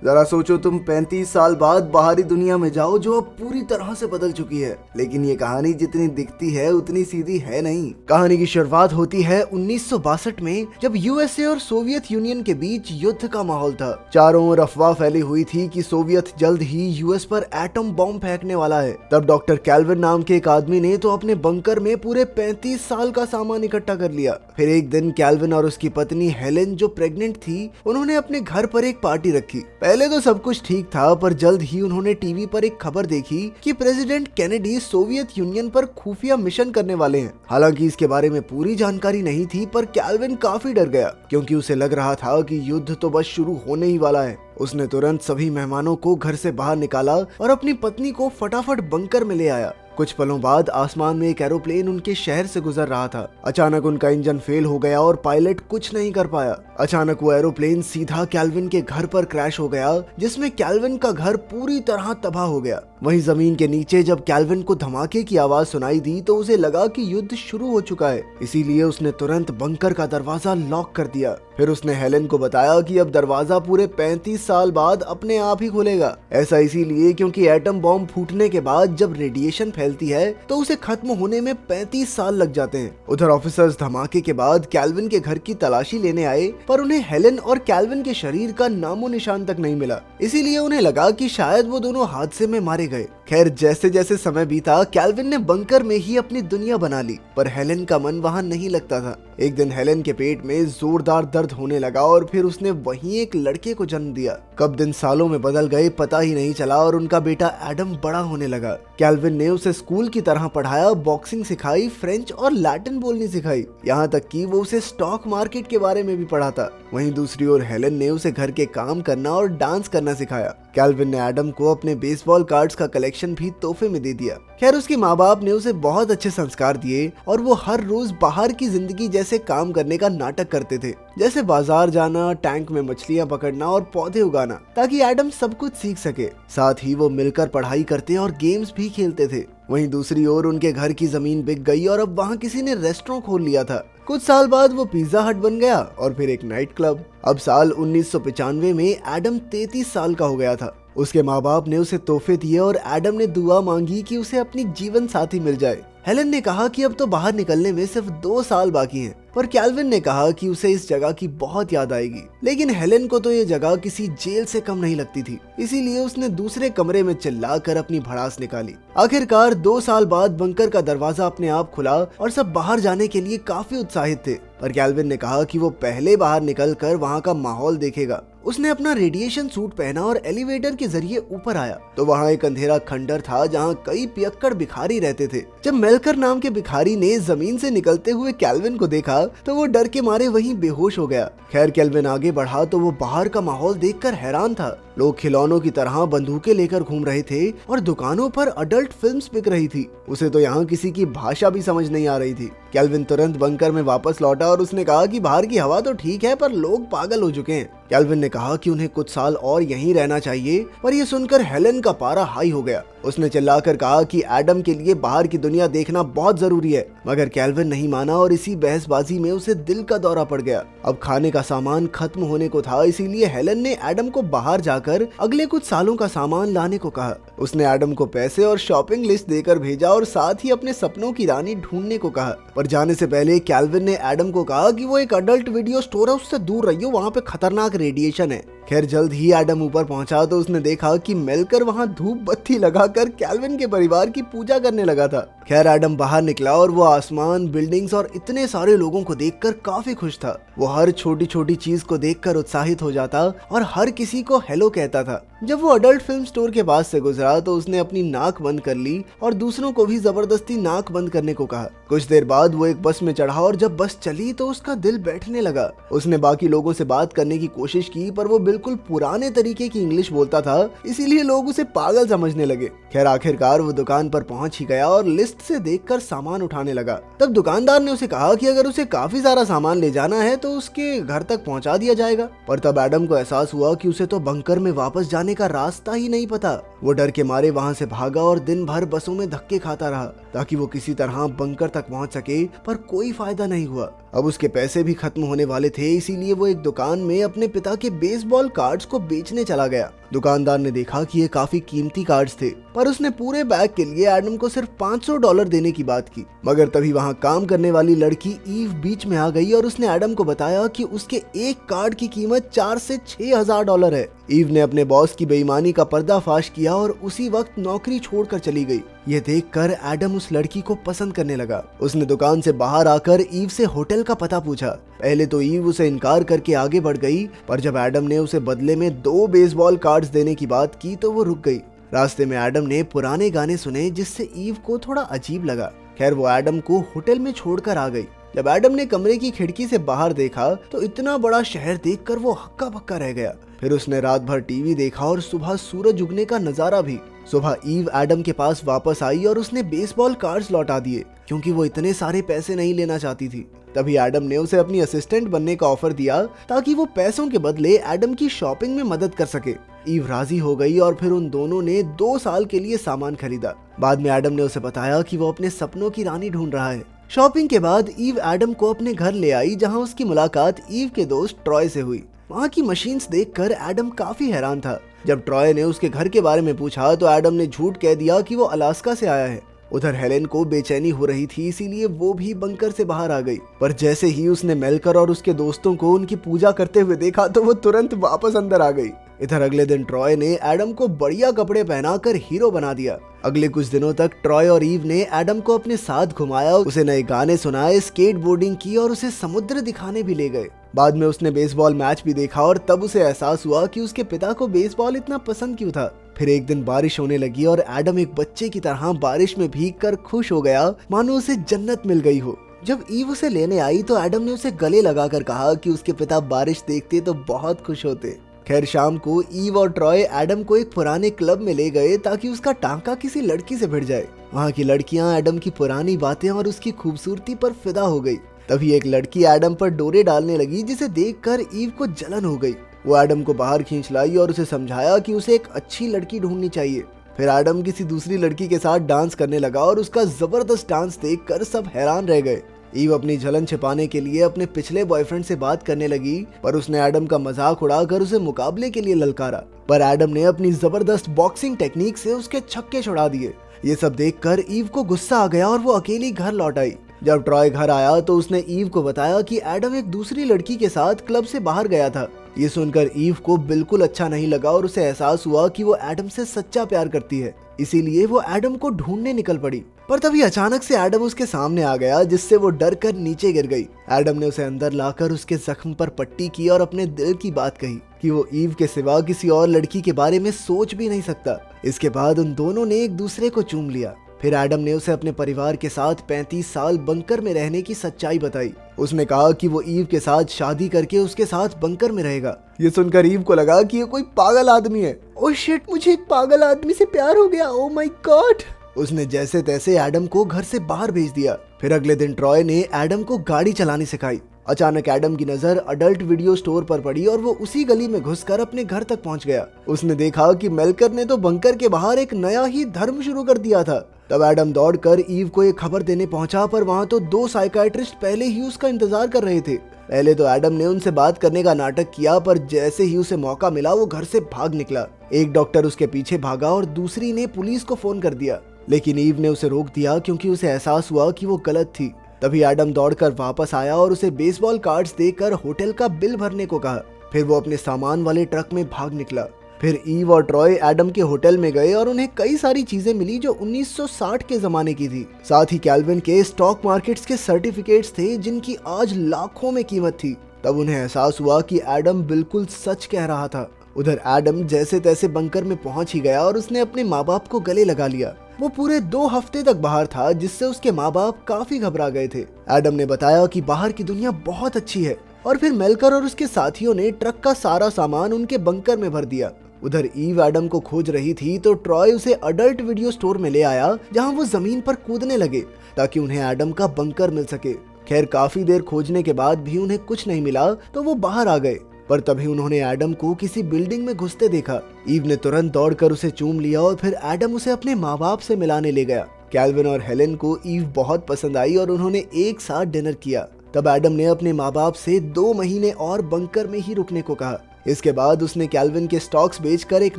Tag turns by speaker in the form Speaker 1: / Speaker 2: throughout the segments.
Speaker 1: जरा सोचो, तुम 35 साल बाद बाहरी दुनिया में जाओ जो अब पूरी तरह से बदल चुकी है। लेकिन ये कहानी जितनी दिखती है उतनी सीधी है नहीं। कहानी की शुरुआत होती है 1962 में, जब यूएसए और सोवियत यूनियन के बीच युद्ध का माहौल था। चारों ओर अफवाह फैली हुई थी कि सोवियत जल्द ही यूएस पर एटम बॉम्ब फेंकने वाला है। तब डॉक्टर कैल्विन नाम के एक आदमी ने तो अपने बंकर में पूरे 35 साल का सामान इकट्ठा कर लिया। फिर एक दिन कैल्विन और उसकी पत्नी हेलेन, जो प्रेग्नेंट थी, उन्होंने अपने घर पर एक पार्टी रखी। पहले तो सब कुछ ठीक था, पर जल्द ही उन्होंने टीवी पर एक खबर देखी कि प्रेसिडेंट केनेडी सोवियत यूनियन पर खुफिया मिशन करने वाले हैं। हालांकि इसके बारे में पूरी जानकारी नहीं थी, पर कैल्विन काफी डर गया क्योंकि उसे लग रहा था कि युद्ध तो बस शुरू होने ही वाला है। उसने तुरंत सभी मेहमानों को घर से बाहर निकाला और अपनी पत्नी को फटाफट बंकर में ले आया। कुछ पलों बाद आसमान में एक एरोप्लेन उनके शहर से गुजर रहा था। अचानक उनका इंजन फेल हो गया और पायलट कुछ नहीं कर पाया। अचानक वो एरोप्लेन सीधा कैल्विन के घर पर क्रैश हो गया, जिसमें कैल्विन का घर पूरी तरह तबाह हो गया। वहीं जमीन के नीचे जब कैल्विन को धमाके की आवाज सुनाई दी तो उसे लगा कि युद्ध शुरू हो चुका है। इसीलिए उसने तुरंत बंकर का दरवाजा लॉक कर दिया। फिर उसने हेलेन को बताया कि अब दरवाजा पूरे 35 साल बाद अपने आप ही खुलेगा। ऐसा इसीलिए क्योंकि एटम बॉम्ब फूटने के बाद जब रेडिएशन फैलती है तो उसे खत्म होने में 35 साल लग जाते हैं। उधर ऑफिसर्स धमाके के बाद कैल्विन के घर की तलाशी लेने आए, पर उन्हें हेलेन और कैल्विन के शरीर का नामो निशान तक नहीं मिला। इसीलिए उन्हें लगा कि शायद वो दोनों हादसे में मारे गए। खैर, जैसे जैसे समय बीता, कैल्विन ने बंकर में ही अपनी दुनिया बना ली, पर हेलेन का मन वहाँ नहीं लगता था। एक दिन हेलेन के पेट में जोरदार दर्द होने लगा और फिर उसने वहीं एक लड़के को जन्म दिया। कब दिन सालों में बदल गए पता ही नहीं चला और उनका बेटा एडम बड़ा होने लगा। कैल्विन ने उसे स्कूल की तरह पढ़ाया, बॉक्सिंग सिखाई, फ्रेंच और लैटिन बोलनी सिखाई, यहाँ तक कि वो उसे स्टॉक मार्केट के बारे में भी पढ़ाता। वहीं दूसरी ओर हेलेन ने उसे घर के काम करना और डांस करना सिखाया। कैल्विन ने एडम को अपने बेसबॉल कार्ड्स का कलेक्शन भी तोहफे में दे दिया। खैर, उसके माँ बाप ने उसे बहुत अच्छे संस्कार दिए और वो हर रोज बाहर की जिंदगी जैसे काम करने का नाटक करते थे, जैसे बाजार जाना, टैंक में मछलियाँ पकड़ना और पौधे उगाना, ताकि एडम सब कुछ सीख सके। साथ ही वो मिलकर पढ़ाई करते और गेम्स भी खेलते थे। वहीं दूसरी ओर उनके घर की जमीन बिक गई और अब वहाँ किसी ने रेस्टोरेंट खोल लिया था। कुछ साल बाद वो पिज्जा हट बन गया और फिर एक नाइट क्लब। अब साल 1995 में एडम 33 साल का हो गया था। उसके माँ बाप ने उसे तोहफे दिए और एडम ने दुआ मांगी कि उसे अपनी जीवन साथी मिल जाए। हेलेन ने कहा कि अब तो बाहर निकलने में सिर्फ 2 साल बाकी हैं, पर कैल्विन ने कहा कि उसे इस जगह की बहुत याद आएगी। लेकिन हेलेन को तो ये जगह किसी जेल से कम नहीं लगती थी, इसीलिए उसने दूसरे कमरे में चिल्लाकर अपनी भड़ास निकाली। आखिरकार 2 साल बाद बंकर का दरवाजा अपने आप खुला और सब बाहर जाने के लिए काफी उत्साहित थे, पर कैल्विन ने कहा कि वो पहले बाहर निकलकर वहाँ का माहौल देखेगा। उसने अपना रेडिएशन सूट पहना और एलिवेटर के जरिए ऊपर आया तो वहाँ एक अंधेरा खंडर था जहाँ कई पियक्कड़ भिखारी रहते थे। जब मेलकर नाम के भिखारी ने जमीन से निकलते हुए कैल्विन को देखा तो वो डर के मारे वहीं बेहोश हो गया। खैर, कैल्विन आगे बढ़ा तो वो बाहर का माहौल देखकर हैरान था। लोग खिलौनों की तरह बंदूकें लेकर घूम रहे थे और दुकानों पर अडल्ट फिल्म्स बिक रही थी। उसे तो यहाँ किसी की भाषा भी समझ नहीं आ रही थी। कैल्विन तुरंत बंकर में वापस लौटा और उसने कहा कि बाहर की हवा तो ठीक है, पर लोग पागल हो चुके हैं। कैल्विन ने कहा कि उन्हें कुछ साल और यहीं रहना चाहिए, पर यह सुनकर हेलेन का पारा हाई हो गया। उसने चिल्लाकर कहा कि एडम के लिए बाहर की दुनिया देखना बहुत जरूरी है, मगर कैल्विन नहीं माना और इसी बहसबाजी में उसे दिल का दौरा पड़ गया। अब खाने का सामान खत्म होने को था, इसीलिए हेलेन ने एडम को बाहर जाकर अगले कुछ सालों का सामान लाने को कहा। उसने एडम को पैसे और शॉपिंग लिस्ट देकर भेजा और साथ ही अपने सपनों की रानी ढूंढने को कहा। पर जाने से पहले कैल्विन ने एडम को कहा कि वो एक अडल्ट वीडियो स्टोर है, उससे दूर रहियो, वहाँ पे खतरनाक रेडिएशन है। खैर, जल्द ही एडम ऊपर पहुंचा तो उसने देखा कि मेलकर वहां धूप बत्ती लगाकर कैल्विन के परिवार की पूजा करने लगा था। खैर, एडम बाहर निकला और वो आसमान, बिल्डिंग्स और इतने सारे लोगों को देखकर काफी खुश था। वो हर छोटी छोटी चीज को देखकर उत्साहित हो जाता और हर किसी को हेलो कहता था। जब वो अडल्ट फिल्म स्टोर के पास से गुजरा तो उसने अपनी नाक बंद कर ली और दूसरों को भी जबरदस्ती नाक बंद करने को कहा। कुछ देर बाद वो एक बस में चढ़ा और जब बस चली तो उसका दिल बैठने लगा। उसने बाकी लोगों से बात करने की कोशिश की, पर वो बिल्कुल पुराने तरीके की इंग्लिश बोलता था, इसीलिए लोग उसे पागल समझने लगे। खैर, आखिरकार वो दुकान पर पहुंच ही गया और लिस्ट से देखकर सामान उठाने लगा। तब दुकानदार ने उसे कहा कि अगर उसे काफी सारा सामान ले जाना है तो उसके घर तक पहुंचा दिया जाएगा। पर तब एडम को एहसास हुआ कि उसे तो बंकर में वापस जाने का रास्ता ही नहीं पता। वो डर के मारे वहां से भागा और दिन भर बसों में धक्के खाता रहा ताकि वो किसी तरह बंकर तक पहुंच सके, पर कोई फायदा नहीं हुआ। अब उसके पैसे भी खत्म होने वाले थे, इसीलिए वो एक दुकान में अपने पिता के बेसबॉल कार्ड्स को बेचने चला गया। दुकानदार ने देखा कि ये काफी कीमती कार्ड्स थे, पर उसने पूरे बैग के लिए एडम को सिर्फ $500 देने की बात की। मगर तभी वहां काम करने वाली लड़की ईव बीच में आ गई और उसने एडम को बताया कि उसके एक कार्ड की कीमत $4,000 से $6,000 है। ईव ने अपने बॉस की बेईमानी का पर्दाफाश किया और उसी वक्त नौकरी छोड़कर चली गई। ये देखकर एडम उस लड़की को पसंद करने लगा। उसने दुकान से बाहर आकर ईव से होटल का पता पूछा। पहले तो ईव उसे इनकार करके आगे बढ़ गई, पर जब एडम ने उसे बदले में 2 बेसबॉल कार्ड्स देने की बात की तो वो रुक गई। रास्ते में एडम ने पुराने गाने सुने, जिससे ईव को थोड़ा अजीब लगा। खैर, वो एडम को होटल में छोड़कर आ गई। जब एडम ने कमरे की खिड़की से बाहर देखा तो इतना बड़ा शहर देखकर वो हक्का बक्का रह गया। फिर उसने रात भर टीवी देखा और सुबह सूरज उगने का नजारा भी। सुबह ईव एडम के पास वापस आई और उसने बेसबॉल कार्ड्स लौटा दिए, क्योंकि वो इतने सारे पैसे नहीं लेना चाहती थी। तभी एडम ने उसे अपनी असिस्टेंट बनने का ऑफर दिया ताकि वो पैसों के बदले एडम की शॉपिंग में मदद कर सके। ईव राजी हो गई और फिर उन दोनों ने 2 साल के लिए सामान खरीदा। बाद में एडम ने उसे बताया कि वो अपने सपनों की रानी ढूंढ रहा है। शॉपिंग के बाद ईव एडम को अपने घर ले आई, जहां उसकी मुलाकात ईव के दोस्त ट्रॉय से हुई। वहाँ की मशीन्स देखकर एडम काफी हैरान था। जब ट्रॉय ने उसके घर के बारे में पूछा तो एडम ने झूठ कह दिया कि वो अलास्का से आया है। उधर हेलेन को बेचैनी हो रही थी, इसीलिए वो भी बंकर से बाहर आ गई। पर जैसे ही उसने मेलकर और उसके दोस्तों को उनकी पूजा करते हुए देखा तो वो तुरंत वापस अंदर आ गई। इधर अगले दिन ट्रॉय ने एडम को बढ़िया कपड़े पहनाकर हीरो बना दिया। अगले कुछ दिनों तक ट्रॉय और ईव ने एडम को अपने साथ घुमाया, उसे नए गाने सुनाए, स्केट बोर्डिंग की और उसे समुद्र दिखाने भी ले गए। बाद में उसने बेसबॉल मैच भी देखा और तब उसे एहसास हुआ कि उसके पिता को बेसबॉल इतना पसंद क्यों था। फिर एक दिन बारिश होने लगी और एडम एक बच्चे की तरह बारिश में भीगकर खुश हो गया, मानो उसे जन्नत मिल गई हो। जब ईव उसे लेने आई तो एडम ने उसे गले लगाकर कहा कि उसके पिता बारिश देखते तो बहुत खुश होते। खैर, शाम को ईव और ट्रॉय एडम को एक पुराने क्लब में ले गए ताकि उसका टांका किसी लड़की से भिड़ जाए। वहाँ की लड़कियाँ एडम की पुरानी बातें और उसकी खूबसूरती पर फिदा हो गई। तभी एक लड़की एडम पर डोरे डालने लगी, जिसे देखकर ईव को जलन हो गई। वो एडम को बाहर खींच लाई और उसे समझाया कि उसे एक अच्छी लड़की ढूंढनी चाहिए। फिर एडम किसी दूसरी लड़की के साथ डांस करने लगा और उसका जबरदस्त डांस देखकर सब हैरान रह गए। ईव अपनी जलन छिपाने के लिए अपने पिछले बॉयफ्रेंड से बात करने लगी, पर उसने एडम का मजाक उड़ाकर उसे मुकाबले के लिए ललकारा। पर एडम ने अपनी जबरदस्त बॉक्सिंग टेक्निक से उसके छक्के छुड़ा दिए। ये सब देखकर ईव को गुस्सा आ गया और वो अकेली घर लौट आई। जब ट्रॉय घर आया तो उसने ईव को बताया कि एडम एक दूसरी लड़की के साथ क्लब से बाहर गया था। ये सुनकर ईव को बिल्कुल अच्छा नहीं लगा और उसे एहसास हुआ कि वो एडम से सच्चा प्यार करती है, इसीलिए वो एडम को ढूंढने निकल पड़ी। पर तभी अचानक से एडम उसके सामने आ गया, जिससे वो डर कर नीचे गिर गई। एडम ने उसे अंदर लाकर उसके जख्म पर पट्टी की और अपने दिल की बात कही कि वो ईव के सिवा किसी और लड़की के बारे में सोच भी नहीं सकता। इसके बाद उन दोनों ने एक दूसरे को चूम लिया। फिर एडम ने उसे अपने परिवार के साथ 35 साल बंकर में रहने की सच्चाई बताई। उसने कहा कि वो ईव के साथ शादी करके उसके साथ बंकर में रहेगा। ये सुनकर ईव को लगा कि ये कोई पागल आदमी है। ओह शिट, मुझे एक पागल आदमी से प्यार हो गया, ओह माय गॉड। उसने जैसे तैसे एडम को घर से बाहर भेज दिया। फिर अगले दिन ट्रॉय ने एडम को गाड़ी चलानी सिखाई। अचानक एडम की नजर अडल्ट वीडियो स्टोर पर पड़ी और वो उसी गली में घुसकर अपने घर तक पहुंच गया। उसने देखा कि मेलकर ने तो बंकर के बाहर एक नया ही धर्म शुरू कर दिया था। तब एडम दौड़कर ईव को एक खबर देने पहुंचा, पर वहां तो 2 साइकाइट्रिस्ट पहले ही उसका इंतजार कर रहे थे। पहले तो एडम ने उनसे बात करने का नाटक किया, पर जैसे ही उसे मौका मिला वो घर से भाग निकला। एक डॉक्टर उसके पीछे भागा और दूसरी ने पुलिस को फोन कर दिया, लेकिन ईव ने उसे रोक दिया क्योंकि उसे एहसास हुआ कि वो गलत थी। तभी एडम दौड़कर वापस आया और उसे बेसबॉल कार्ड्स देकर होटल का बिल भरने को कहा। फिर वो अपने सामान वाले ट्रक में भाग निकला। फिर ईव और ट्रॉय एडम के होटल में गए और उन्हें कई सारी चीजें मिली जो 1960 के जमाने की थी। साथ ही कैल्विन के स्टॉक मार्केट्स के सर्टिफिकेट्स थे, जिनकी आज लाखों में कीमत थी। तब उन्हें एहसास हुआ कि एडम बिल्कुल सच कह रहा था। उधर एडम जैसे तैसे बंकर में पहुंच ही गया और उसने अपने माँ बाप को गले लगा लिया। वो पूरे 2 हफ्ते तक बाहर था, जिससे उसके माँ बाप काफी घबरा गए थे। एडम ने बताया कि बाहर की दुनिया बहुत अच्छी है, और फिर मेलकर और उसके साथियों ने ट्रक का सारा सामान उनके बंकर में भर दिया। उधर ईव एडम को खोज रही थी तो ट्रॉय उसे अडल्ट वीडियो स्टोर में ले आया, जहां वो जमीन पर कूदने लगे ताकि उन्हें एडम का बंकर मिल सके। खैर, काफी देर खोजने के बाद भी उन्हें कुछ नहीं मिला तो वो बाहर आ गए, पर तभी उन्होंने एडम को किसी बिल्डिंग में घुसते देखा। ईव ने तुरंत दौड़कर उसे चूम लिया और फिर एडम उसे अपने माँ बाप से मिलाने ले गया। कैल्विन और हेलेन को ईव बहुत पसंद आई और उन्होंने एक साथ डिनर किया। तब एडम ने अपने माँ बाप से 2 महीने और बंकर में ही रुकने को कहा। इसके बाद उसने कैल्विन के स्टॉक्स बेचकर एक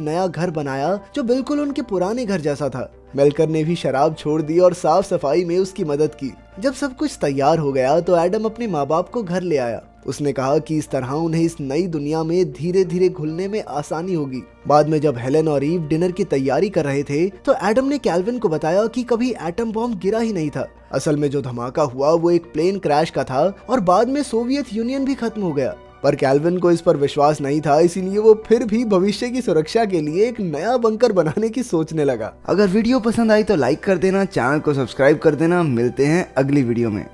Speaker 1: नया घर बनाया जो बिल्कुल उनके पुराने घर जैसा था। मेल्कर ने भी शराब छोड़ दी और साफ सफाई में उसकी मदद की। जब सब कुछ तैयार हो गया तो एडम अपने माँ बाप को घर ले आया। उसने कहा कि इस तरह उन्हें इस नई दुनिया में धीरे धीरे घुलने में आसानी होगी। बाद में जब हेलेन और ईव डिनर की तैयारी कर रहे थे तो एडम ने कैल्विन को बताया कि कभी एटम बॉम्ब गिरा ही नहीं था। असल में जो धमाका हुआ वो एक प्लेन क्रैश का था और बाद में सोवियत यूनियन भी खत्म हो गया। पर कैल्विन को इस पर विश्वास नहीं था, इसीलिए वो फिर भी भविष्य की सुरक्षा के लिए एक नया बंकर बनाने की सोचने लगा। अगर वीडियो पसंद आई तो लाइक कर देना, चैनल को सब्सक्राइब कर देना। मिलते हैं अगली वीडियो में।